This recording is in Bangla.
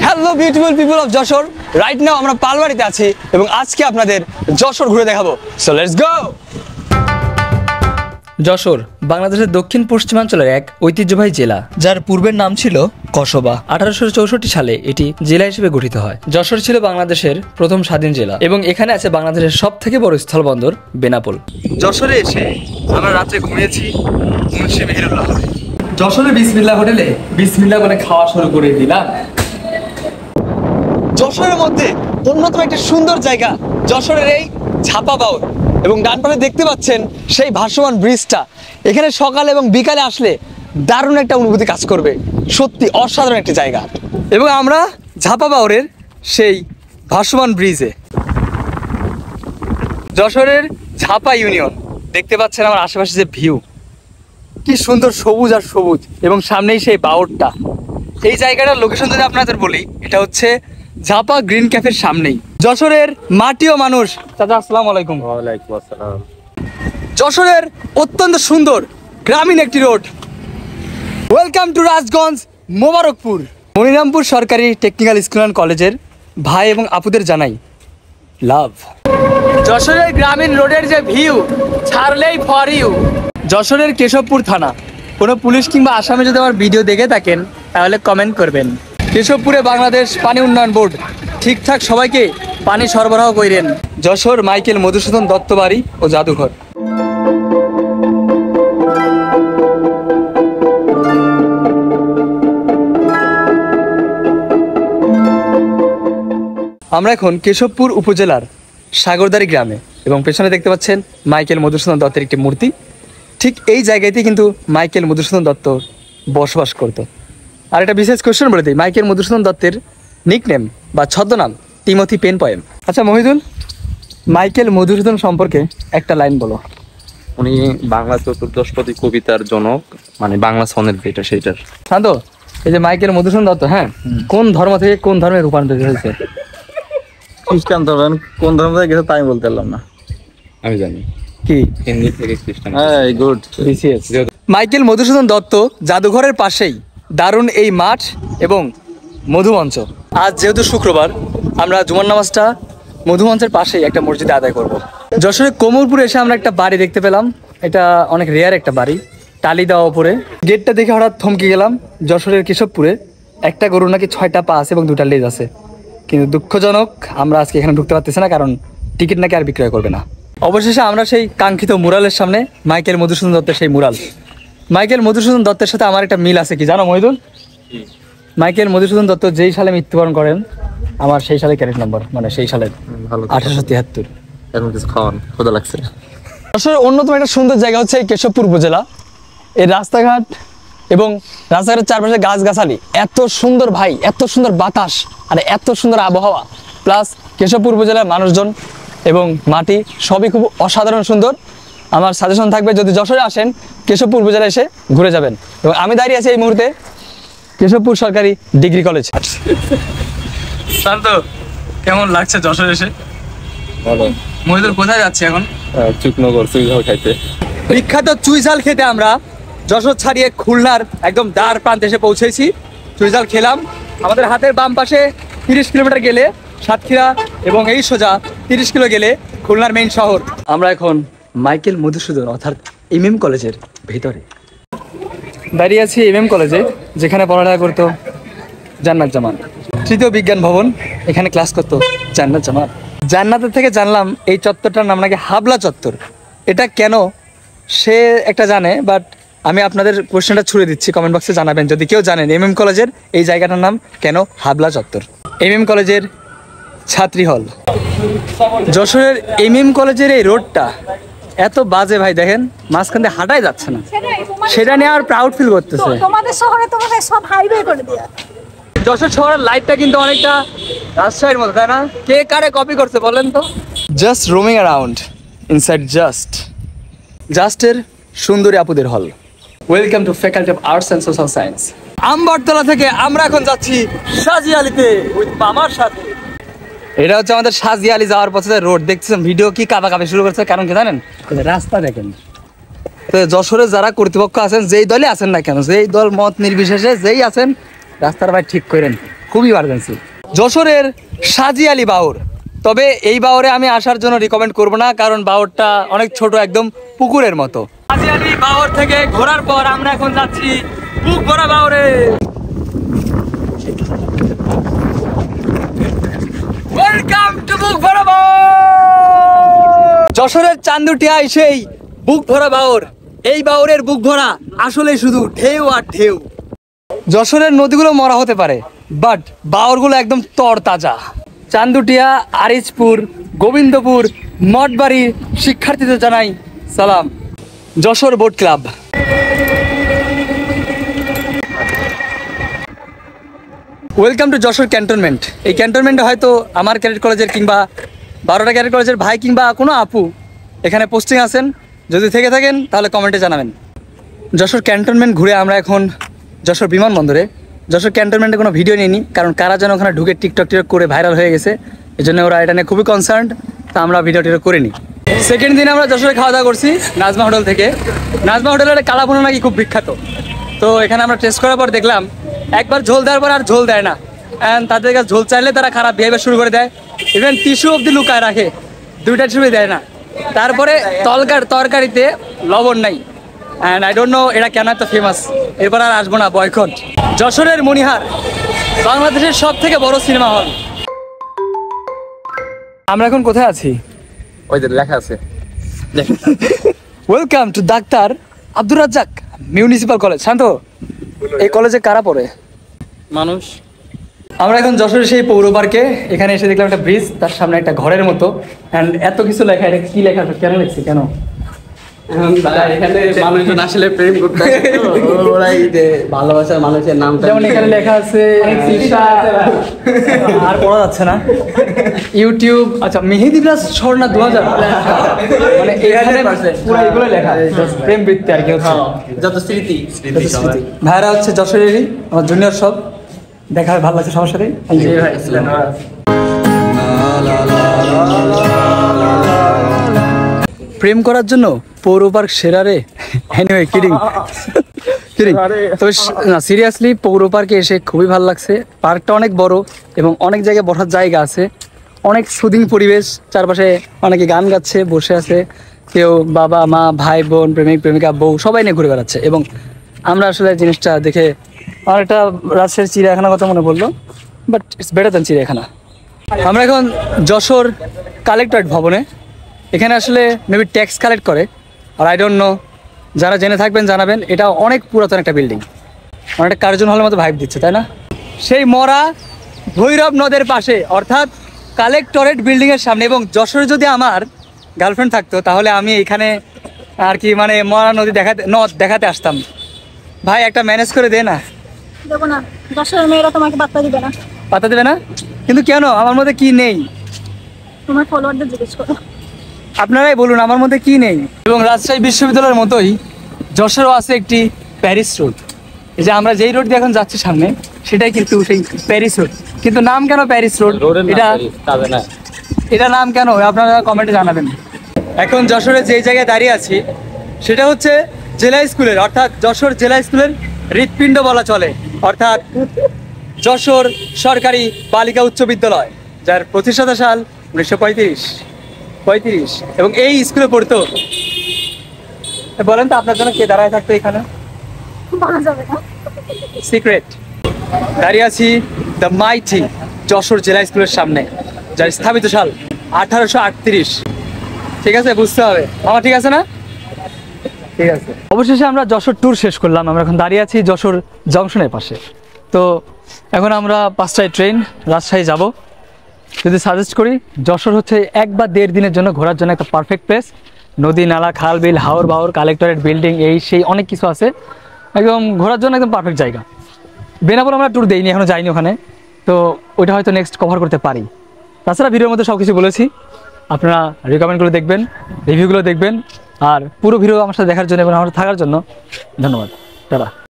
Hello beautiful people of Jessore, right now আমরা পালবাড়িতে আছি এবং আজকে আপনাদের যশোর ঘুরে দেখাবো। So let's go. যশোর বাংলাদেশের দক্ষিণ পশ্চিমাঞ্চলের এক ঐতিহ্যবাহী জেলা, যার পূর্বের নাম ছিল কসবা। 1864 সালে এটি জেলা হিসেবে গঠিত হয়। যশোর ছিল বাংলাদেশের প্রথম স্বাধীন জেলা এবং এখানে আছে বাংলাদেশের সবথেকে বড় স্থলবন্দর বেনাপোল। যশোরে এসে আমরা রাত্রে ঘুমিয়েছি মুন্সি মেহেরুল্লাহ। যশোরে বিসমিল্লাহ হোটেলে বিসমিল্লাহ বলে খাওয়া শুরু করে দিলাম। যশোরের মধ্যে অন্যতম একটা সুন্দর জায়গা যশোরের এই ঝাপা বাউর, এবং ডান পাশে দেখতে পাচ্ছেন সেই ভাসমান ব্রিজটা। এখানে সকালে এবং বিকালে আসলে দারুণ একটা অনুভূতি কাজ করবে, সত্যি অসাধারণ একটি জায়গা। এবং আমরা ঝাপা বাউরের সেই ভাসমান ব্রিজে, যশোরের ঝাপা ইউনিয়ন। দেখতে পাচ্ছেন আমার আশেপাশে যে ভিউ, কি সুন্দর সবুজ আর সবুজ, এবং সামনেই সেই বাউরটা। এই জায়গাটার লোকেশন যদি আপনাদের বলি, এটা হচ্ছে ঝাপা গ্রিন ক্যাফের সামনেই। যশোরের মাটি ও মানুষ। চাচা আসসালামু আলাইকুম। ওয়ালাইকুম আসসালাম। যশোরের অত্যন্ত সুন্দর গ্রামীণ একটি road. Welcome to Rajganj Mobarakpur. Monirampur সরকারি টেকনিক্যাল স্কুল অ্যান্ড কলেজের ভাই এবং আপুদের জানাই লাভ। যশোরের গ্রামীণ রোডের যে ভিউ, ছাড়লেই ফর ইউ। যশোরের কেশবপুর থানা। কোনো পুলিশ কিংবা আসামে যদি আমার ভিডিও দেখে থাকেন তাহলে কমেন্ট করবেন। কেশবপুরে বাংলাদেশ পানি উন্নয়ন বোর্ড ঠিকঠাক সবাইকে পানি সরবরাহ করেন। যশোর মাইকেল মধুসূদন দত্ত বাড়ি ও জাদুঘর। আমরা এখন কেশবপুর উপজেলার সাগরদারি গ্রামে, এবং পেছনে দেখতে পাচ্ছেন মাইকেল মধুসূদন দত্তের একটি মূর্তি। ঠিক এই জায়গাতেই কিন্তু মাইকেল মধুসূদন দত্ত বসবাস করত। আর একটা বিশেষ কোয়েশ্চেন বলে দিই, মাইকেল মধুসূদন দত্তের নিকনেম বা ছদ্মনাম টিমোথি পেন পয়েম। আচ্ছা মহিদুল, মাইকেল মধুসূদন সম্পর্কে একটা লাইন বলো। উনি বাংলা চতুর্দশপদী কবিতার জনক, মানে বাংলা সনের যেটা সেইটার। শান্ত, এই যে মাইকেল মধুসূদন দত্ত, হ্যাঁ, কোন ধর্ম থেকে কোন ধর্মে রূপান্তরিত হয়েছে? খ্রিস্টান ধর্ম। কোন ধর্ম থেকে গেছে তাই বলতে পারলাম না। আমি জানি কি হিন্দি থেকে খ্রিস্টান। হ্যাঁ, গুড। মাইকেল মধুসূদন দত্ত জাদুঘরের পাশেই দারুণ এই মাঠ এবং মধুমঞ্চ। আজ যেহেতু শুক্রবার, আমরা জুমার নামাজটা মধুমঞ্চের পাশেই একটা মসজিদে আদায় করব। যশোরের কোমরপুরে এসে আমরা একটা বাড়ি দেখতে পেলাম। এটা অনেক রেয়ার একটা বাড়ি, টালি দেওয়া উপরে। গেটটা দেখে হঠাৎ থমকে গেলাম। যশোরের কেশবপুরে একটা গরু নাকি 6টা পা আছে এবং 2টা লেজ আছে, কিন্তু দুঃখজনক আমরা আজকে এখানে ঢুকতে পারতেছি না, কারণ টিকিট নাকি আর বিক্রয় করবে না। অবশেষে আমরা সেই কাঙ্ক্ষিত মুরালের সামনে, মাইকেল মধুসূদন দত্তের সেই মুরাল। মাইকেল মধুসূদন দত্তের সাথে আমার একটা মিল আছে, কি জানো মহিদুল? মাইকেল মধুসূদন দত্ত যেই সালে মৃত্যুবরণ করেন, আমার সেই সালে ক্যারেট নম্বর, মানে সেই সালের 1873। এখন কিছু খাওয়ান, ক্ষুধা লাগছে। যশোরের অন্যতম একটা সুন্দর জায়গা হচ্ছে এই কেশবপুর উপজেলা। এর রাস্তাঘাট এবং রাস্তাঘাটের চারপাশে গাছগাছালি, এত সুন্দর ভাই, এত সুন্দর বাতাস আর এত সুন্দর আবহাওয়া, প্লাস কেশবপুর উপজেলার মানুষজন এবং মাটি সবই খুব অসাধারণ সুন্দর। আমার সাজেশন থাকবে, যদি যশোরে আসেন কেশবপুর উপজেলায় এসে ঘুরে যাবেন। এবং আমি দাঁড়িয়ে আছি এই মুহূর্তে কেশবপুর সরকারি ডিগ্রি কলেজ। শান্ত, কেমন লাগছে যশোর এসে? ভালো। মহিদুল কোথায় যাচ্ছে এখন? চুকনগর চুইঝাল খাইতে। বিখ্যাত চুইঝাল খেতে আমরা যশোর ছাড়িয়ে খুলনার একদম দ্বার প্রান্তে এসে পৌঁছেছি। চুইঝাল খেলাম। আমাদের হাতের বাম পাশে 30 কিলোমিটার গেলে সাতক্ষীরা, এবং এই সোজা 30 কিলো গেলে খুলনার মেইন শহর। আমরা এখন মাইকেল মধুসূদন অর্থাৎ এমএম কলেজের ভিতরে দাঁড়িয়ে আছি। এমএম কলেজে, যেখানে পড়ালেখা করতো জান্নাত জামান। 3য় বিজ্ঞান ভবন, এখানে ক্লাস করতো জান্নাত জামান। জান্নাতের থেকে জানলাম এই চত্বরটার নাম নাকি হাবলা চত্বর। এটা কেন সে একটা জানে, বাট আমি আপনাদের কোশ্চেনটা ছুড়ে দিচ্ছি, কমেন্ট বক্সে জানাবেন যদি কেউ জানেন এমএম কলেজের এই জায়গাটার নাম কেন হাবলা চত্বর। এমএম কলেজের ছাত্রী হল। যশোরের এমএম কলেজের এই রোডটা এত বাজে ভাই, দেখেন মাঝখান দিয়ে হাঁটাই যাচ্ছে না। সেটা নিয়ে আর প্রাউড ফিল করতেছে। তোমাদের শহরে তোমাদের সব হাইওয়ে করে দেয়া। যশোর শহরের লাইটটা কিন্তু অনেকটা রাজশাহীর মতো, তাই না? কে কারে কপি করছে বলেন তো? জাস্ট রোমিং অ্যারাউন্ড ইনসাইড জাস্টের সুন্দরী আপুদের hall. Welcome to faculty of arts and social science. Ambartala থেকে আমরা এখন যাচ্ছি সাজিয়ালিতে উইথ মামার সাথে। এটা হচ্ছে আমাদের সাজিয়ালি যাওয়ার পথে রোড। দেখছেন ভিডিও কি কাঁপাকাঁপি শুরু করছে, কারণ কি জানেন? রাস্তা দেখেন। তো যশোরে যারা কর্তৃপক্ষ আছেন, যেই দলে আছেন না কেন, যেই দল মত নির্বিশেষে যেই আছেন, রাস্তার ভাই ঠিক করেন, খুবই ইমার্জেন্সি। যশোরের সাজি আলী বাউর, তবে এই বাউরে আমি আসার জন্য রিকমেন্ড করব না, কারণ বাউরটা অনেক ছোট, একদম পুকুরের মতো। সাজি আলী বাউর থেকে ঘোরার পর আমরা এখন যাচ্ছি বুক ভরা বাউরে। ওয়েলকাম টু বুক ভরা বাউর। যশোরের চান্দুটিয়া সেই বুক ভরা বাউর। এই বাউরের বুক ভরা আসলে শুধু ঢেউ আর ঢেউ। যশোরের নদীগুলো মরা হতে পারে, বাট বাউরগুলো একদম তরতাজা। চান্দুটিয়া, আরিচপুর, গোবিন্দপুর, মঠবাড়ির শিক্ষার্থীদের জানাই সালাম। Jessore boat club. Welcome to Jessore cantonment. এই ক্যান্টনমেন্টে হয়তো আমার ক্যাডেট কলেজের কিংবা 12টা ক্যাডেট কলেজের ভাই কিংবা কোনো আপু এখানে পোস্টিং আছেন, যদি থেকে থাকেন তাহলে কমেন্টে জানাবেন। যশোর ক্যান্টনমেন্ট ঘুরে আমরা এখন যশোর বিমানবন্দরে। যশোর ক্যান্টনমেন্টে কোনো ভিডিও নিইনি, কারণ কারা যেন ওখানে ঢুকে টিকটক করে ভাইরাল হয়ে গেছে, এই জন্য ওরা এটা নিয়ে খুবই কনসার্নড, তা আমরা ভিডিও করিনি। সেকেন্ড দিন আমরা যশোরে খাওয়া দাওয়া করছি নাজমা হোটেল থেকে। নাজমা হোটেলের কালাভুনা নাকি খুব বিখ্যাত, তো এখানে আমরা টেস্ট করার পর দেখলাম একবার ঝোল দেওয়ার পর আর ঝোল দেয় না, অ্যান্ড তাদের কাছে ঝোল চাইলে তারা খারাপ বিহেভিয়ার শুরু করে দেয়, ইভেন টিস্যু অবধি লুকায় রাখে, 2টা টিস্যু দেয় না। তারপরে তরকারিতে লবণ নাই, অ্যান্ড আই ডোন্ট নো এটা কেন এত ফেমাস। এরপর আর আসবো না, বয়কট। যশোরের মণিহার বাংলাদেশের সব থেকে বড় সিনেমা হল। আমরা এখন কোথায় আছি? ওই যে লেখা আছে welcome to doctor Abdur Razzaq municipal college. Shanto, এই কলেজে কারা পড়ে? মানুষ। আমরা এখন যশোরের সেই পৌর পার্কে। এখানে এসে দেখলাম একটা ব্রিজ, তার সামনে একটা ঘরের মতো, অ্যান্ড এত কিছু লেখা। এটা কি লেখা, কেন লিখছি, কেন? এখানে মানুষজন আসলে প্রেম করতে আসে তো, ওরাই যে ভালোবাসার মানুষের নামটা, যেমন এখানে লেখা আছে আর পড়া যাচ্ছে না, ইউটিউব। আচ্ছা, মেহেদি প্লাস স্বর্ণা 2000, মানে এখানে পুরো এগুলো লেখা প্রেম বৃত্তি আর কি হচ্ছে, যত স্মৃতি সবাই। ভাইরা হচ্ছে যশোরেরই, আমার জুনিয়র সব। দেখা হয়, ভালো লাগছে সবার সাথে। প্রেম করার জন্য পৌর পার্ক সেরা রে। Anyway, kidding. তবে না, সিরিয়াসলি পৌর পার্কে এসে খুবই ভালো লাগছে। পার্কটা অনেক বড় এবং অনেক জায়গায় বসার জায়গা আছে, অনেক সুদিং পরিবেশ। চারপাশে অনেকে গান গাচ্ছে, বসে আছে, কেউ বাবা মা ভাই বোন প্রেমিক প্রেমিকা বউ সবাই নিয়ে ঘুরে বেড়াচ্ছে। এবং আমরা আসলে জিনিসটা দেখে আমার একটা রাজশাহীর চিড়িয়াখানার কথা মনে পড়লো, বাট ইটস বেটার দ্যান চিড়িয়াখানা। আমরা এখন যশোর কালেক্টরেট ভবনে। এখানে আসলে মেবি ট্যাক্স কালেক্ট করে, আর আই ডোন্ট নো, যারা জেনে থাকবেন জানাবেন। এটা অনেক পুরাতন একটা বিল্ডিং, অনেকটা কার্জন হলের মতো ভাইব দিচ্ছে, তাই না? সেই মরা ভৈরব নদের পাশে, অর্থাৎ কালেক্টরেট বিল্ডিংয়ের সামনে। এবং যশোরে যদি আমার গার্লফ্রেন্ড থাকতো তাহলে আমি এখানে আর কি মানে মরা নদ দেখাতে আসতাম। ভাই একটা ম্যানেজ করে দে না। দেবো না, যশোরের মেয়েরা তোমাকে পাত্তা দিবে না। পাতা দেবে না? কিন্তু কেন? আমার মধ্যে কি নেই? তোমার ফলোয়ারদের জিজ্ঞেস করো। আপনারাই বলুন আমার মধ্যে কি নেই। এবং রাজশাহী বিশ্ববিদ্যালয়ের মতোই যশোরও আছে একটি প্যারিস রোড। এই যে আমরা যেই রোড দিয়ে এখন যাচ্ছি সামনে, সেটাই কিন্তু সেই প্যারিস রোড। কিন্তু নাম কেন প্যারিস রোড? এটা নাম কেন আপনারা কমেন্টে জানাবেন। এখন যশোরে যেই জায়গায় দাঁড়িয়ে আছি সেটা হচ্ছে জেলা স্কুলের, অর্থাৎ যশোর জেলা স্কুলের হৃৎপিণ্ড বলা চলে, অর্থাৎ যশোর সরকারি বালিকা উচ্চ বিদ্যালয়, যার প্রতিষ্ঠাতা সাল 1935। এবং এই স্কুলে পড়তো। বলেন তো আপনার জন্য কে দাঁড়ায় থাকতো এখানে? বলা যাবে না, সিক্রেট। দাঁড়িয়ে আছি দ্য মাইটি যশোর জেলা স্কুলের সামনে, যার স্থাপিত সাল 1838। ঠিক আছে, বুঝতে হবে আমার, ঠিক আছে না? ঠিক আছে। অবশেষে আমরা যশোর ট্যুর শেষ করলাম। আমরা এখন দাঁড়িয়ে আছি যশোর জংশনের পাশে। তো এখন আমরা 5টায় ট্রেন রাজশাহী যাব। যদি সাজেস্ট করি, যশোর হচ্ছে 1 বা 1.5 দিনের জন্য ঘোরার জন্য একটা পারফেক্ট প্লেস। নদী নালা খাল বিল হাওর বাওর কালেক্টরেট বিল্ডিং এই সেই অনেক কিছু আছে, একদম ঘোরার জন্য একদম পারফেক্ট জায়গা। বেনাপোল আমরা ট্যুর দেইনি, এখনো যাইনি ওখানে, তো ওইটা হয়তো নেক্সট কভার করতে পারি। তাছাড়া ভিডিওর মধ্যে সব কিছু বলেছি, আপনারা রিকমেন্ডগুলো দেখবেন, রিভিউগুলো দেখবেন, আর পুরো ভিডিও আমার সাথে দেখার জন্য এবং আমার থাকার জন্য ধন্যবাদ। টাটা।